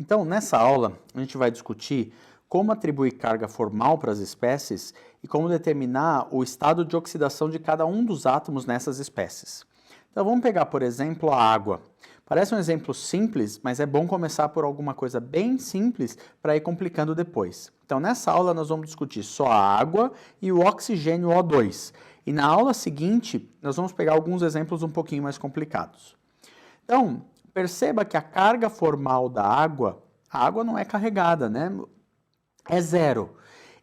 Então, nessa aula, a gente vai discutir como atribuir carga formal para as espécies e como determinar o estado de oxidação de cada um dos átomos nessas espécies. Então, vamos pegar, por exemplo, a água. Parece um exemplo simples, mas é bom começar por alguma coisa bem simples para ir complicando depois. Então, nessa aula, nós vamos discutir só a água e o oxigênio O2. E na aula seguinte, nós vamos pegar alguns exemplos um pouquinho mais complicados. Então, perceba que a carga formal da água, a água não é carregada, né? É zero.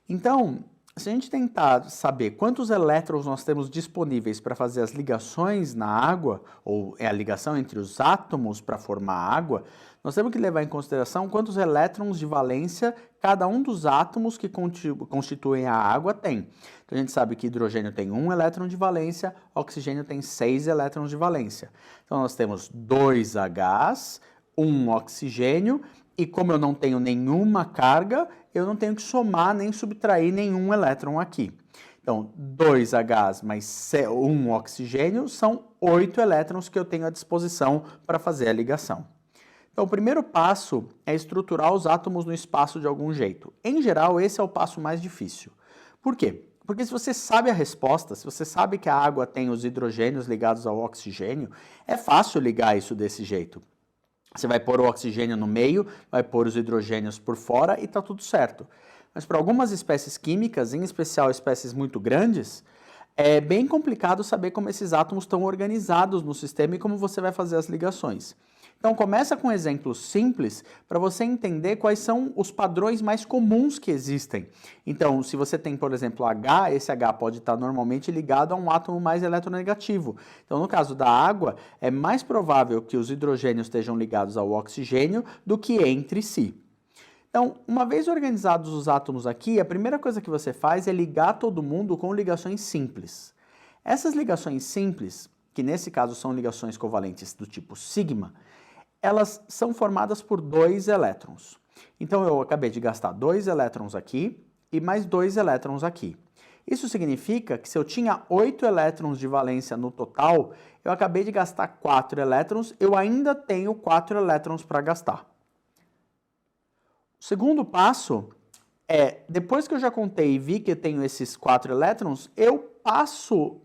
Então, se a gente tentar saber quantos elétrons nós temos disponíveis para fazer as ligações na água, ou é a ligação entre os átomos para formar a água, nós temos que levar em consideração quantos elétrons de valência cada um dos átomos que constituem a água tem. Então, a gente sabe que hidrogênio tem 1 elétron de valência, oxigênio tem 6 elétrons de valência. Então, nós temos 2 Hs, 1 oxigênio, e como eu não tenho nenhuma carga, eu não tenho que somar nem subtrair nenhum elétron aqui. Então, 2 Hs mais 1 oxigênio são 8 elétrons que eu tenho à disposição para fazer a ligação. Então, o primeiro passo é estruturar os átomos no espaço de algum jeito. Em geral, esse é o passo mais difícil. Por quê? Porque se você sabe a resposta, se você sabe que a água tem os hidrogênios ligados ao oxigênio, é fácil ligar isso desse jeito. Você vai pôr o oxigênio no meio, vai pôr os hidrogênios por fora e está tudo certo. Mas para algumas espécies químicas, em especial espécies muito grandes, é bem complicado saber como esses átomos estão organizados no sistema e como você vai fazer as ligações. Então, começa com exemplos simples para você entender quais são os padrões mais comuns que existem. Então, se você tem, por exemplo, H, esse H pode estar normalmente ligado a um átomo mais eletronegativo. Então, no caso da água, é mais provável que os hidrogênios estejam ligados ao oxigênio do que entre si. Então, uma vez organizados os átomos aqui, a primeira coisa que você faz é ligar todo mundo com ligações simples. Essas ligações simples, que nesse caso são ligações covalentes do tipo sigma, elas são formadas por 2 elétrons. Então, eu acabei de gastar 2 elétrons aqui e mais 2 elétrons aqui. Isso significa que se eu tinha 8 elétrons de valência no total, eu acabei de gastar 4 elétrons, eu ainda tenho 4 elétrons para gastar. O segundo passo é, depois que eu já contei e vi que eu tenho esses 4 elétrons, eu passo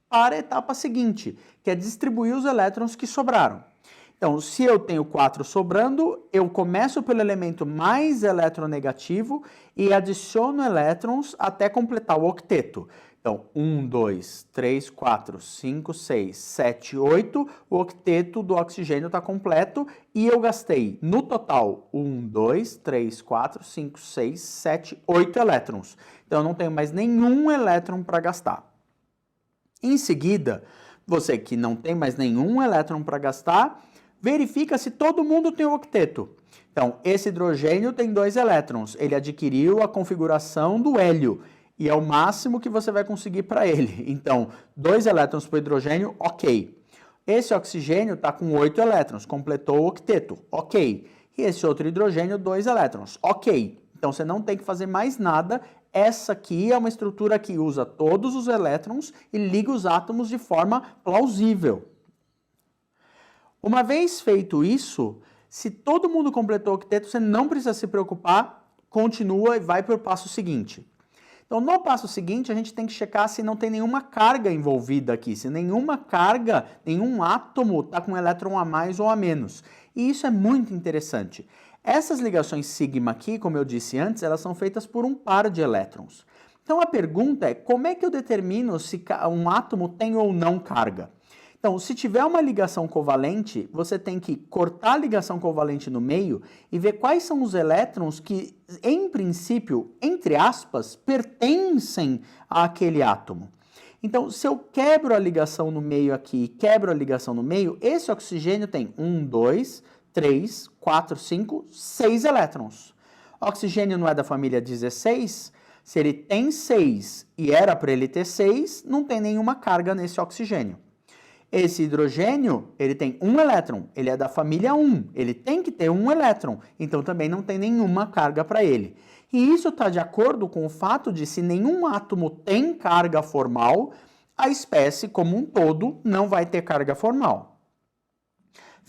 para a etapa seguinte, que é distribuir os elétrons que sobraram. Então, se eu tenho 4 sobrando, eu começo pelo elemento mais eletronegativo e adiciono elétrons até completar o octeto. Então, 1, 2, 3, 4, 5, 6, 7, 8, o octeto do oxigênio está completo e eu gastei, no total, 1, 2, 3, 4, 5, 6, 7, 8 elétrons. Então, eu não tenho mais nenhum elétron para gastar. Em seguida, você que não tem mais nenhum elétron para gastar, verifica se todo mundo tem o octeto. Então, esse hidrogênio tem 2 elétrons. Ele adquiriu a configuração do hélio e é o máximo que você vai conseguir para ele. Então, 2 elétrons para o hidrogênio, ok. Esse oxigênio está com 8 elétrons, completou o octeto, ok. E esse outro hidrogênio, 2 elétrons, ok. Então, você não tem que fazer mais nada. Essa aqui é uma estrutura que usa todos os elétrons e liga os átomos de forma plausível. Uma vez feito isso, se todo mundo completou o octeto, você não precisa se preocupar, continua e vai para o passo seguinte. Então, no passo seguinte, a gente tem que checar se não tem nenhuma carga envolvida aqui, se nenhuma carga, nenhum átomo está com um elétron a mais ou a menos. E isso é muito interessante. Essas ligações sigma aqui, como eu disse antes, elas são feitas por um par de elétrons. Então, a pergunta é, como é que eu determino se um átomo tem ou não carga? Então, se tiver uma ligação covalente, você tem que cortar a ligação covalente no meio e ver quais são os elétrons que, em princípio, entre aspas, pertencem àquele átomo. Então, se eu quebro a ligação no meio aqui e quebro a ligação no meio, esse oxigênio tem 1, 2, 3, 4, 5, 6 elétrons. O oxigênio não é da família 16? Se ele tem 6 e era para ele ter 6, não tem nenhuma carga nesse oxigênio. Esse hidrogênio, ele tem 1 elétron, ele é da família 1, ele tem que ter 1 elétron, então também não tem nenhuma carga para ele. E isso está de acordo com o fato de se nenhum átomo tem carga formal, a espécie como um todo não vai ter carga formal.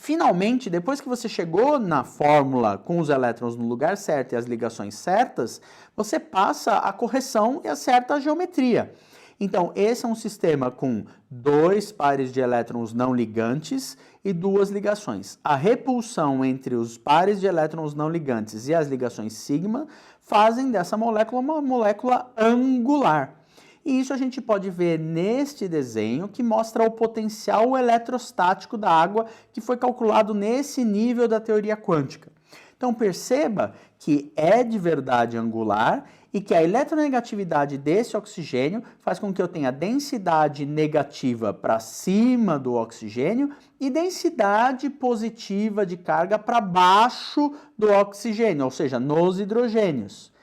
Finalmente, depois que você chegou na fórmula com os elétrons no lugar certo e as ligações certas, você passa a correção e acerta a geometria. Então, esse é um sistema com 2 pares de elétrons não ligantes e 2 ligações. A repulsão entre os pares de elétrons não ligantes e as ligações sigma fazem dessa molécula uma molécula angular. E isso a gente pode ver neste desenho que mostra o potencial eletrostático da água que foi calculado nesse nível da teoria quântica. Então perceba que é de verdade angular e que a eletronegatividade desse oxigênio faz com que eu tenha densidade negativa para cima do oxigênio e densidade positiva de carga para baixo do oxigênio, ou seja, nos hidrogênios.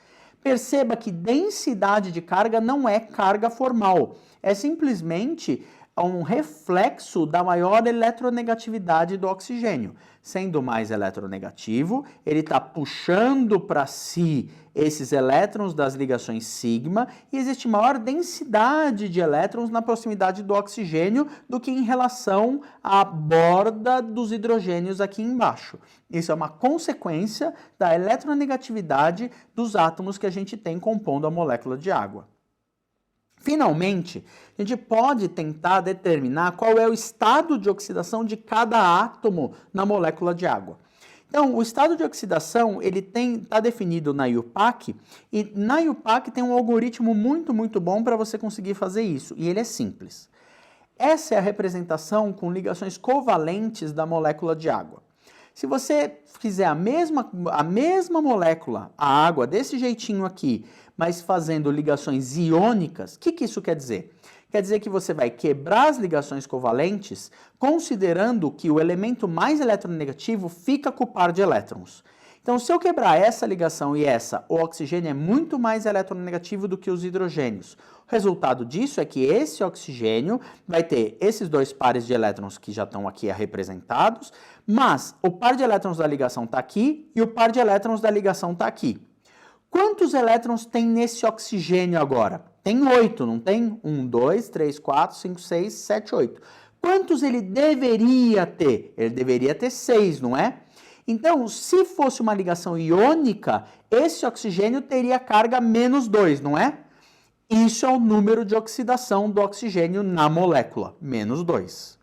Perceba que densidade de carga não é carga formal, é simplesmente um reflexo da maior eletronegatividade do oxigênio. Sendo mais eletronegativo, ele está puxando para si esses elétrons das ligações sigma e existe maior densidade de elétrons na proximidade do oxigênio do que em relação à borda dos hidrogênios aqui embaixo. Isso é uma consequência da eletronegatividade dos átomos que a gente tem compondo a molécula de água. Finalmente, a gente pode tentar determinar qual é o estado de oxidação de cada átomo na molécula de água. Então, o estado de oxidação ele está definido na IUPAC e na IUPAC tem um algoritmo muito bom para você conseguir fazer isso e ele é simples. Essa é a representação com ligações covalentes da molécula de água. Se você fizer a mesma molécula, a água, desse jeitinho aqui, mas fazendo ligações iônicas, o que isso quer dizer? Quer dizer que você vai quebrar as ligações covalentes, considerando que o elemento mais eletronegativo fica com o par de elétrons. Então, se eu quebrar essa ligação e essa, o oxigênio é muito mais eletronegativo do que os hidrogênios. O resultado disso é que esse oxigênio vai ter esses 2 pares de elétrons que já estão aqui representados, mas o par de elétrons da ligação está aqui e o par de elétrons da ligação está aqui. Quantos elétrons tem nesse oxigênio agora? Tem 8, não tem? 1, 2, 3, 4, 5, 6, 7, 8. Quantos ele deveria ter? Ele deveria ter 6, não é? Então, se fosse uma ligação iônica, esse oxigênio teria carga menos 2, não é? Isso é o número de oxidação do oxigênio na molécula, menos 2.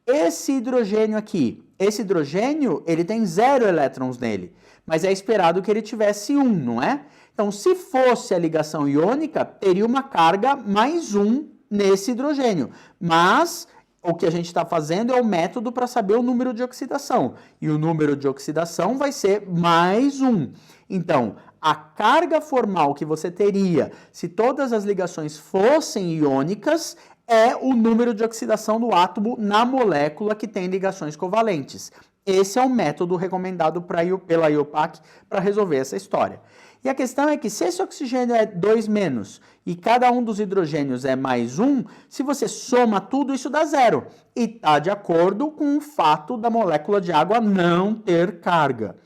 Esse hidrogênio aqui, esse hidrogênio, ele tem 0 elétrons nele, mas é esperado que ele tivesse 1, não é? Então, se fosse a ligação iônica, teria uma carga mais 1 nesse hidrogênio, mas o que a gente está fazendo é o método para saber o número de oxidação, e o número de oxidação vai ser mais 1. Então, a carga formal que você teria se todas as ligações fossem iônicas é o número de oxidação do átomo na molécula que tem ligações covalentes. Esse é o método recomendado pela IUPAC para resolver essa história. E a questão é que se esse oxigênio é 2- e cada um dos hidrogênios é mais 1, se você soma tudo, isso dá 0. E está de acordo com o fato da molécula de água não ter carga.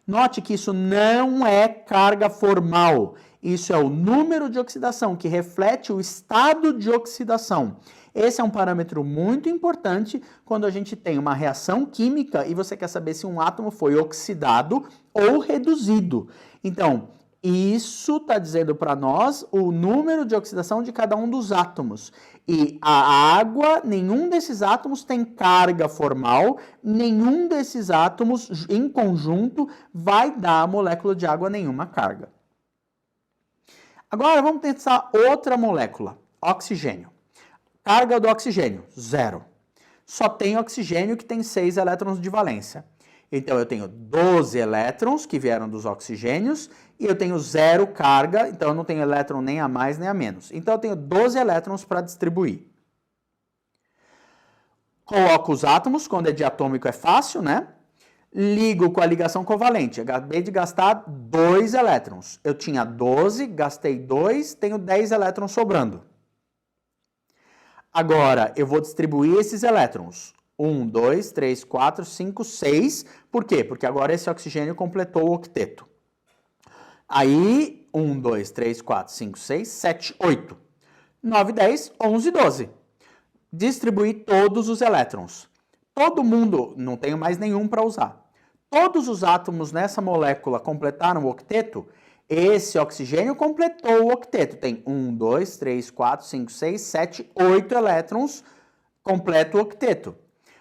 Note que isso não é carga formal. Isso é o número de oxidação, que reflete o estado de oxidação. Esse é um parâmetro muito importante quando a gente tem uma reação química e você quer saber se um átomo foi oxidado ou reduzido. Então, isso está dizendo para nós o número de oxidação de cada um dos átomos. E a água, nenhum desses átomos tem carga formal, nenhum desses átomos em conjunto vai dar à molécula de água nenhuma carga. Agora vamos pensar outra molécula, oxigênio. Carga do oxigênio, 0. Só tem oxigênio que tem 6 elétrons de valência. Então eu tenho 12 elétrons que vieram dos oxigênios e eu tenho 0 carga, então eu não tenho elétron nem a mais nem a menos. Então eu tenho 12 elétrons para distribuir. Coloco os átomos, quando é diatômico é fácil, né? Ligo com a ligação covalente. Acabei de gastar 2 elétrons. Eu tinha 12, gastei 2, tenho 10 elétrons sobrando. Agora, eu vou distribuir esses elétrons. 1, 2, 3, 4, 5, 6. Por quê? Porque agora esse oxigênio completou o octeto. Aí, 1, 2, 3, 4, 5, 6, 7, 8. 9, 10, 11, 12. Distribuir todos os elétrons. todo mundo, não tenho mais nenhum para usar. Todos os átomos nessa molécula completaram o octeto? Esse oxigênio completou o octeto. Tem 1, 2, 3, 4, 5, 6, 7, 8 elétrons, completa o octeto.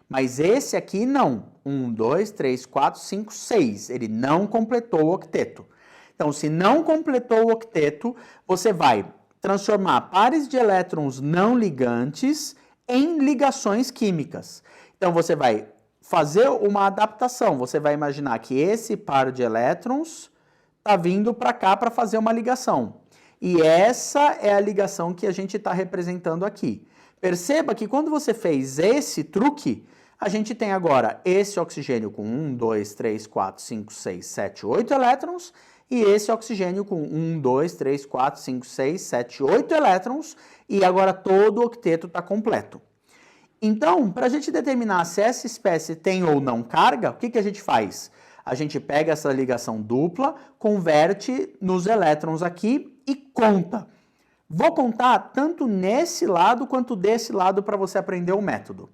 Mas esse aqui não. 1, 2, 3, 4, 5, 6. Ele não completou o octeto. Então, se não completou o octeto, você vai transformar pares de elétrons não ligantes em ligações químicas. Então, você vai fazer uma adaptação. Você vai imaginar que esse par de elétrons está vindo para cá para fazer uma ligação. E essa é a ligação que a gente está representando aqui. Perceba que quando você fez esse truque, a gente tem agora esse oxigênio com 1, 2, 3, 4, 5, 6, 7, 8 elétrons e esse oxigênio com 1, 2, 3, 4, 5, 6, 7, 8 elétrons e agora todo o octeto está completo. Então, para a gente determinar se essa espécie tem ou não carga, o que a gente faz? A gente pega essa ligação dupla, converte nos elétrons aqui e conta. Vou contar tanto nesse lado quanto desse lado para você aprender o método.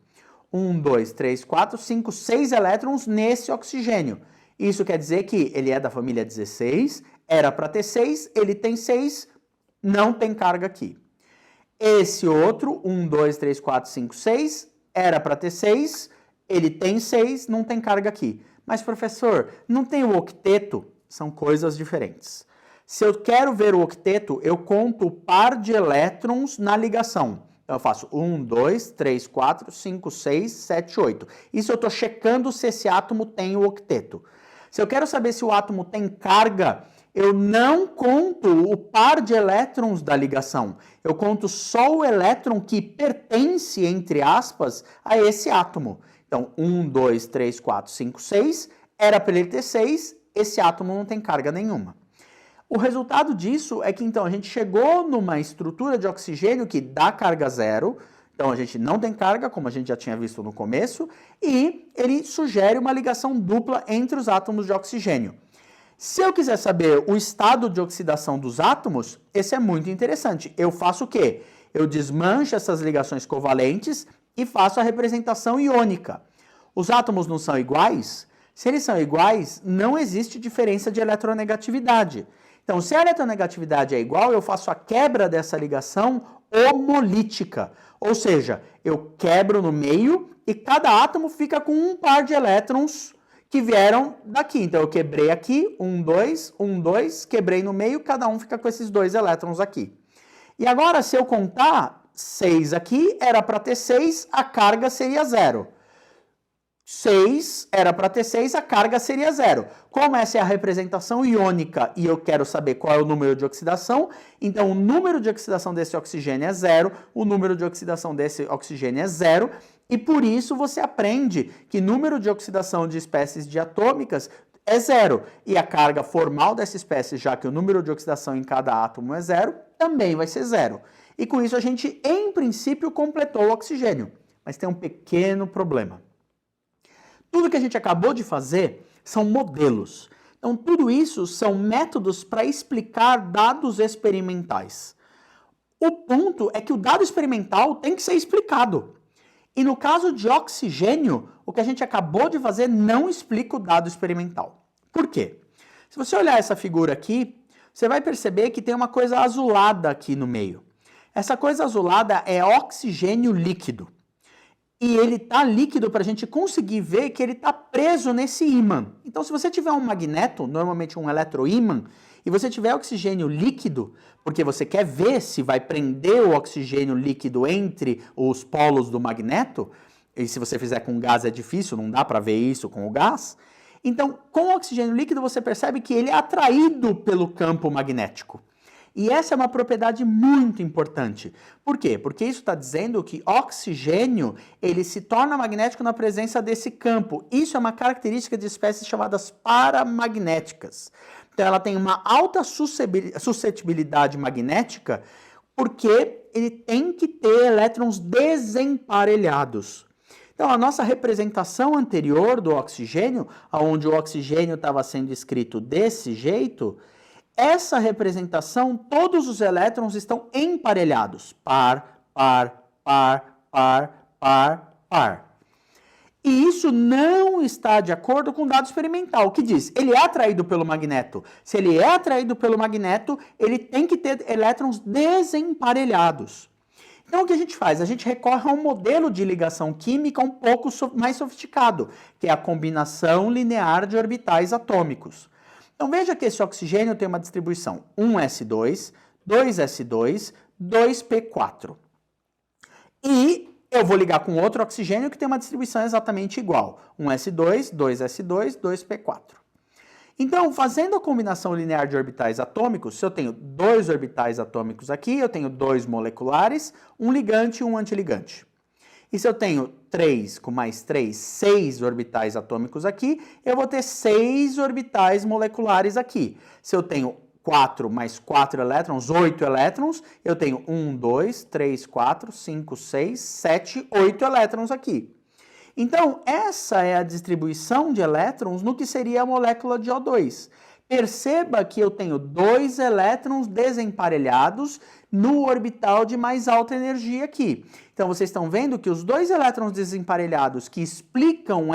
1, 2, 3, 4, 5, 6 elétrons nesse oxigênio. Isso quer dizer que ele é da família 16, era para ter 6, ele tem 6, não tem carga aqui. Esse outro, 1, 2, 3, 4, 5, 6, era para ter 6, ele tem 6, não tem carga aqui. Mas, professor, não tem o octeto? São coisas diferentes. Se eu quero ver o octeto, eu conto o par de elétrons na ligação. Então, eu faço 1, 2, 3, 4, 5, 6, 7, 8. Isso eu estou checando se esse átomo tem o octeto. Se eu quero saber se o átomo tem carga, eu não conto o par de elétrons da ligação. Eu conto só o elétron que pertence, entre aspas, a esse átomo. Então, 1, 2, 3, 4, 5, 6, era para ele ter 6, esse átomo não tem carga nenhuma. O resultado disso é que, então, a gente chegou numa estrutura de oxigênio que dá carga zero, então a gente não tem carga, como a gente já tinha visto no começo, e ele sugere uma ligação dupla entre os átomos de oxigênio. Se eu quiser saber o estado de oxidação dos átomos, esse é muito interessante. Eu faço o quê? Eu desmancho essas ligações covalentes e faço a representação iônica. Os átomos não são iguais? Se eles são iguais, não existe diferença de eletronegatividade. Então, se a eletronegatividade é igual, eu faço a quebra dessa ligação homolítica. Ou seja, eu quebro no meio e cada átomo fica com um par de elétrons que vieram daqui. Então, eu quebrei aqui, 1, 2, quebrei no meio, cada um fica com esses 2 elétrons aqui. E agora, se eu contar 6 aqui, era para ter 6, a carga seria 0. 6 era para ter 6, a carga seria 0. Como essa é a representação iônica e eu quero saber qual é o número de oxidação, então o número de oxidação desse oxigênio é 0, o número de oxidação desse oxigênio é 0, e por isso você aprende que número de oxidação de espécies diatômicas é 0, e a carga formal dessa espécie, já que o número de oxidação em cada átomo é 0, também vai ser 0. E com isso a gente, em princípio, completou o oxigênio. Mas tem um pequeno problema. Tudo que a gente acabou de fazer são modelos. Então, tudo isso são métodos para explicar dados experimentais. O ponto é que o dado experimental tem que ser explicado. E no caso de oxigênio, o que a gente acabou de fazer não explica o dado experimental. Por quê? Se você olhar essa figura aqui, você vai perceber que tem uma coisa azulada aqui no meio. Essa coisa azulada é oxigênio líquido. E ele está líquido para a gente conseguir ver que ele está preso nesse ímã. Então, se você tiver um magneto, normalmente um eletroímã, e você tiver oxigênio líquido, porque você quer ver se vai prender o oxigênio líquido entre os polos do magneto, e se você fizer com gás é difícil, não dá para ver isso com o gás. Então, com o oxigênio líquido, você percebe que ele é atraído pelo campo magnético. E essa é uma propriedade muito importante. Por quê? Porque isso está dizendo que oxigênio ele se torna magnético na presença desse campo. Isso é uma característica de espécies chamadas paramagnéticas. Então ela tem uma alta suscetibilidade magnética porque ele tem que ter elétrons desemparelhados. Então a nossa representação anterior do oxigênio, onde o oxigênio estava sendo escrito desse jeito, essa representação, todos os elétrons estão emparelhados. Par, par, par, par, par, par. E isso não está de acordo com o dado experimental, que diz, ele é atraído pelo magneto. Se ele é atraído pelo magneto, ele tem que ter elétrons desemparelhados. Então, o que a gente faz? A gente recorre a um modelo de ligação química um pouco mais sofisticado, que é a combinação linear de orbitais atômicos. Então, veja que esse oxigênio tem uma distribuição 1s2, 2s2, 2p4. E eu vou ligar com outro oxigênio que tem uma distribuição exatamente igual. 1s2, 2s2, 2p4. Então, fazendo a combinação linear de orbitais atômicos, se eu tenho 2 orbitais atômicos aqui, eu tenho 2 moleculares, um ligante e um antiligante. E se eu tenho 3 com mais 3, 6 orbitais atômicos aqui, eu vou ter 6 orbitais moleculares aqui. Se eu tenho 4 mais 4 elétrons, 8 elétrons, eu tenho 1, 2, 3, 4, 5, 6, 7, 8 elétrons aqui. Então, essa é a distribuição de elétrons no que seria a molécula de O2. Perceba que eu tenho 2 elétrons desemparelhados no orbital de mais alta energia aqui. Então, vocês estão vendo que os 2 elétrons desemparelhados que explicam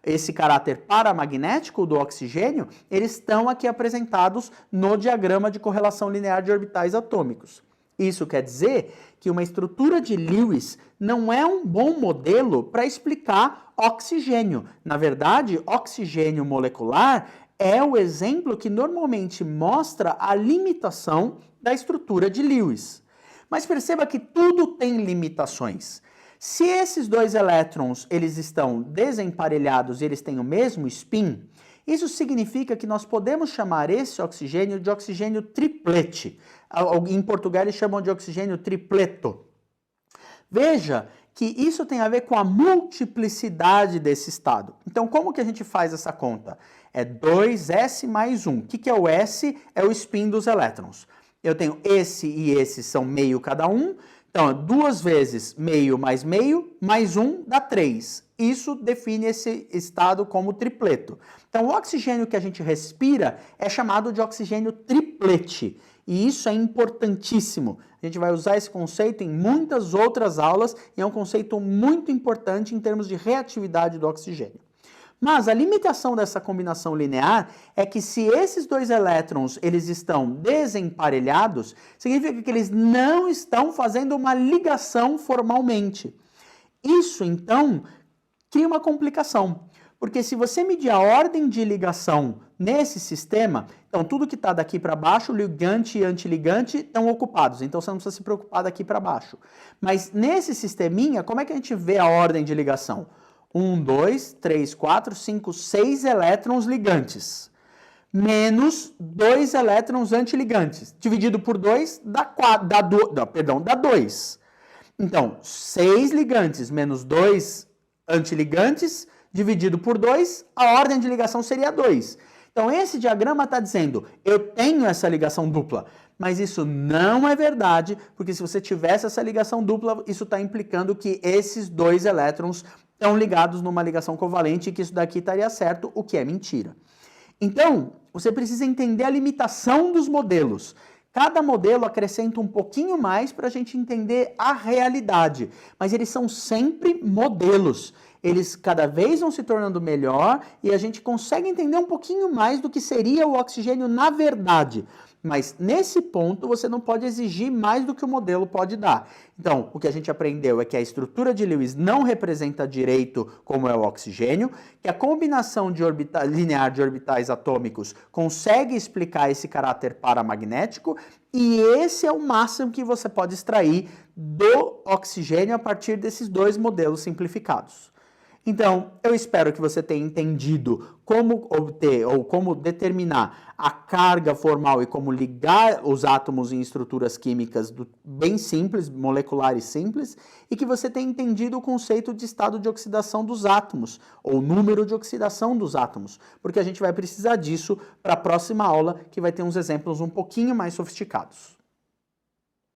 esse caráter paramagnético do oxigênio, eles estão aqui apresentados no diagrama de correlação linear de orbitais atômicos. Isso quer dizer que uma estrutura de Lewis não é um bom modelo para explicar oxigênio. Na verdade, oxigênio molecular é o exemplo que normalmente mostra a limitação da estrutura de Lewis. Mas perceba que tudo tem limitações. Se esses 2 elétrons eles estão desemparelhados e eles têm o mesmo spin, isso significa que nós podemos chamar esse oxigênio de oxigênio triplete. Em português eles chamam de oxigênio tripleto. Veja que isso tem a ver com a multiplicidade desse estado. Então, como que a gente faz essa conta? É 2s mais 1. O que é o s? É o spin dos elétrons. Eu tenho esse e esse são meio cada um. Então, 2 vezes meio, mais 1 dá 3. Isso define esse estado como tripleto. Então, o oxigênio que a gente respira é chamado de oxigênio triplete. E isso é importantíssimo. A gente vai usar esse conceito em muitas outras aulas e é um conceito muito importante em termos de reatividade do oxigênio. Mas a limitação dessa combinação linear é que se esses 2 elétrons eles estão desemparelhados, significa que eles não estão fazendo uma ligação formalmente. Isso, então, cria uma complicação. Porque se você medir a ordem de ligação nesse sistema, então tudo que está daqui para baixo, ligante e antiligante, estão ocupados. Então você não precisa se preocupar daqui para baixo. Mas nesse sisteminha, como é que a gente vê a ordem de ligação? 1, 2, 3, 4, 5, 6 elétrons ligantes. Menos 2 elétrons antiligantes. Dividido por 2 dá 2. Então, 6 ligantes menos 2 antiligantes, dividido por 2, a ordem de ligação seria 2. Então, esse diagrama está dizendo, eu tenho essa ligação dupla, mas isso não é verdade, porque se você tivesse essa ligação dupla, isso está implicando que esses 2 elétrons estão ligados numa ligação covalente e que isso daqui estaria certo, o que é mentira. Então, você precisa entender a limitação dos modelos. Cada modelo acrescenta um pouquinho mais para a gente entender a realidade, mas eles são sempre modelos. Eles cada vez vão se tornando melhor e a gente consegue entender um pouquinho mais do que seria o oxigênio na verdade. Mas nesse ponto você não pode exigir mais do que o modelo pode dar. Então, o que a gente aprendeu é que a estrutura de Lewis não representa direito como é o oxigênio, que a combinação linear de orbitais atômicos consegue explicar esse caráter paramagnético e esse é o máximo que você pode extrair do oxigênio a partir desses 2 modelos simplificados. Então, eu espero que você tenha entendido como obter ou como determinar a carga formal e como ligar os átomos em estruturas químicas bem simples, moleculares simples, e que você tenha entendido o conceito de estado de oxidação dos átomos, ou número de oxidação dos átomos, porque a gente vai precisar disso para a próxima aula, que vai ter uns exemplos um pouquinho mais sofisticados.